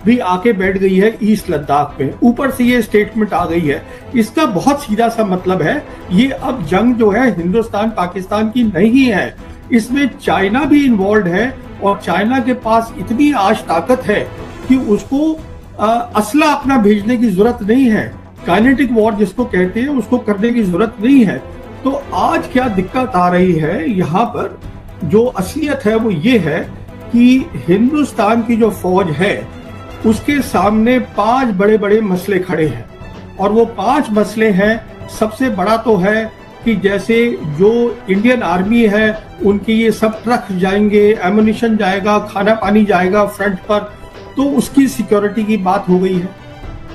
भी आके बैठ गई है ईस्ट लद्दाख में, ऊपर से ये स्टेटमेंट आ गई है। इसका बहुत सीधा सा मतलब है, ये अब जंग जो है हिंदुस्तान पाकिस्तान की नहीं है, इसमें चाइना भी इन्वॉल्व है और चाइना के पास इतनी आज ताकत है कि उसको असला अपना भेजने की जरूरत नहीं है, काइनेटिक वॉर जिसको कहते हैं उसको करने की जरूरत नहीं है। तो आज क्या दिक्कत आ रही है यहाँ पर, जो असलियत है वो ये है कि हिंदुस्तान की जो फौज है उसके सामने 5 बड़े बड़े मसले खड़े हैं, और वो 5 मसले हैं। सबसे बड़ा तो है कि जैसे जो इंडियन आर्मी है उनके ये सब ट्रक जाएंगे, एमुनिशन जाएगा, खाना पानी जाएगा फ्रंट पर, तो उसकी सिक्योरिटी की बात हो गई है।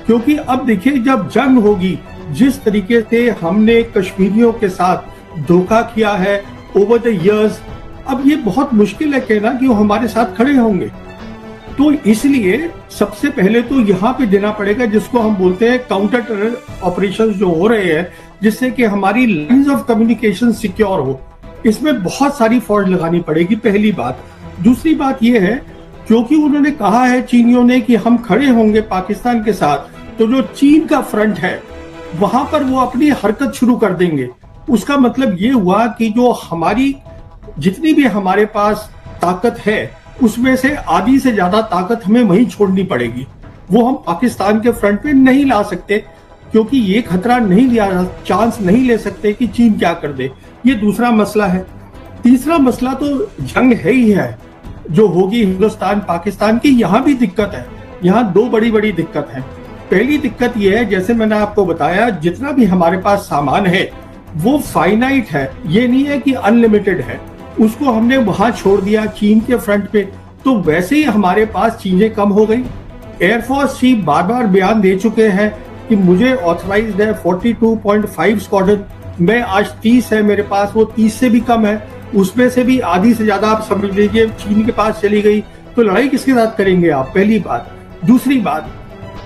क्योंकि अब देखिए जब जंग होगी, जिस तरीके से हमने कश्मीरियों के साथ धोखा किया है ओवर द इयर्स, अब ये बहुत मुश्किल है कहना कि वो हमारे साथ खड़े होंगे। तो इसलिए सबसे पहले तो यहाँ पे देना पड़ेगा जिसको हम बोलते हैं काउंटर टेरर ऑपरेशंस जो हो रहे हैं, जिससे कि हमारी लाइंस ऑफ कम्युनिकेशन सिक्योर हो। इसमें बहुत सारी फौज लगानी पड़ेगी, पहली बात। दूसरी बात यह है, क्योंकि उन्होंने कहा है चीनियों ने कि हम खड़े होंगे पाकिस्तान के साथ, तो जो चीन का फ्रंट है वहां पर वो अपनी हरकत शुरू कर देंगे। उसका मतलब ये हुआ कि जो हमारी जितनी भी हमारे पास ताकत है उसमें से आधी से ज्यादा ताकत हमें वहीं छोड़नी पड़ेगी। वो हम पाकिस्तान के फ्रंट पे नहीं ला सकते, क्योंकि ये खतरा नहीं लिया, चांस नहीं ले सकते कि चीन क्या कर दे। ये दूसरा मसला है। तीसरा मसला तो जंग है ही है जो होगी हिंदुस्तान पाकिस्तान की। यहाँ भी दिक्कत है, यहाँ 2 बड़ी बड़ी दिक्कत है। पहली दिक्कत यह है, जैसे मैंने आपको बताया, जितना भी हमारे पास सामान है वो फाइनाइट है, ये नहीं है कि अनलिमिटेड है। उसको हमने वहां छोड़ दिया चीन के फ्रंट पे, तो वैसे ही हमारे पास चीजें कम हो गई। एयरफोर्स चीफ बार बार बयान दे चुके हैं कि मुझे ऑथराइज्ड है 42.5 स्क्वाड्रन, मैं आज 30 है मेरे पास, वो 30 से भी कम है। उसमें से भी आधी से ज्यादा आप समझ लीजिए चीन के पास चली गई, तो लड़ाई किसके साथ करेंगे आप, पहली बात। दूसरी बात,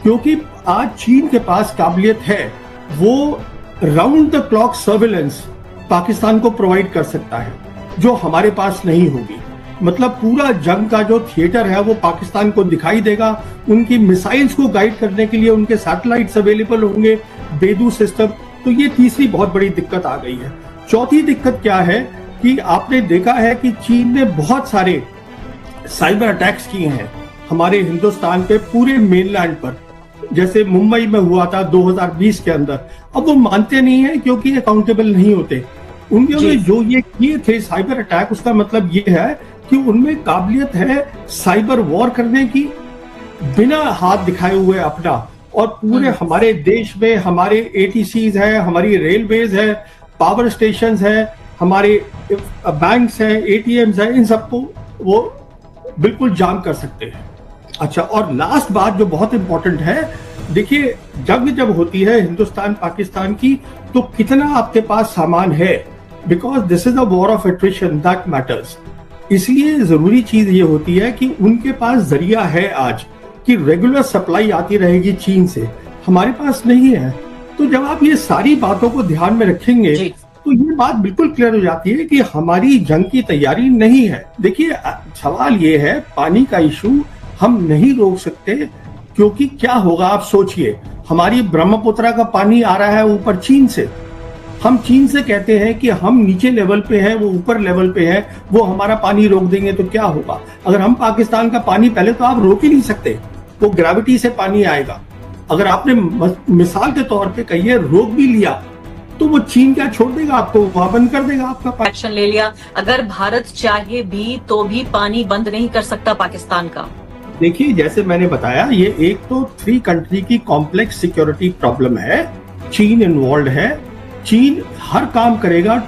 क्योंकि आज चीन के पास काबिलियत है, वो round the clock surveillance Pakistan को प्रोवाइड कर सकता है, जो हमारे पास नहीं होगी। मतलब पूरा जंग का जो थिएटर है वो पाकिस्तान को दिखाई देगा। उनकी मिसाइल्स को गाइड करने के लिए उनके सैटेलाइट्स अवेलेबल होंगे, बेदू सिस्टम। तो ये तीसरी बहुत बड़ी दिक्कत आ गई है। चौथी दिक्कत क्या है कि आपने देखा है कि चीन ने बहुत सारे साइबर अटैक्स किए हैं हमारे हिंदुस्तान पे, पूरे मेनलैंड पर। जैसे मुंबई में हुआ था 2020 के अंदर। अब वो मानते नहीं है क्योंकि अकाउंटेबल नहीं होते। उन्होंने जो ये किए थे साइबर अटैक, उसका मतलब ये है कि उनमें काबिलियत है साइबर वॉर करने की, बिना हाथ दिखाए हुए अपना। और पूरे हमारे देश में हमारे एटीसीज है, हमारी रेलवेज है, पावर स्टेशंस है, हमारे बैंक्स हैं, एटीएम्स हैं, इन सबको वो बिल्कुल जाम कर सकते हैं। अच्छा, और लास्ट बात जो बहुत इंपॉर्टेंट है, देखिए जंग जब होती है हिंदुस्तान पाकिस्तान की, तो कितना आपके पास सामान है, because this is a war of attrition that matters. इसलिए जरूरी चीज ये होती है कि उनके पास जरिया है आज कि रेगुलर सप्लाई आती रहेगी चीन से, हमारे पास नहीं है। तो जब आप ये सारी बातों को ध्यान में रखेंगे तो ये बात बिल्कुल क्लियर हो जाती है कि हमारी जंग की तैयारी नहीं है। देखिए सवाल ये है, पानी का इशू हम नहीं रोक सकते, क्योंकि क्या होगा आप सोचिए, हमारी ब्रह्मपुत्रा का पानी आ रहा है ऊपर चीन से। हम चीन से कहते हैं कि हम नीचे लेवल पे हैं, वो ऊपर लेवल पे हैं, वो हमारा पानी रोक देंगे तो क्या होगा। अगर हम पाकिस्तान का पानी, पहले तो आप रोक ही नहीं सकते, वो ग्रेविटी से पानी आएगा। अगर आपने मिसाल के तौर पे कहिए रोक भी लिया, तो वो चीन क्या छोड़ देगा आपको, वहां बंद कर देगा आपका एक्शन ले लिया। अगर भारत चाहे भी तो भी पानी बंद नहीं कर सकता पाकिस्तान का। देखिए जैसे मैंने बताया, ये एक तो 3 कंट्री की कॉम्प्लेक्स सिक्योरिटी प्रॉब्लम है, चीन इन्वॉल्व है, चीन हर काम करेगा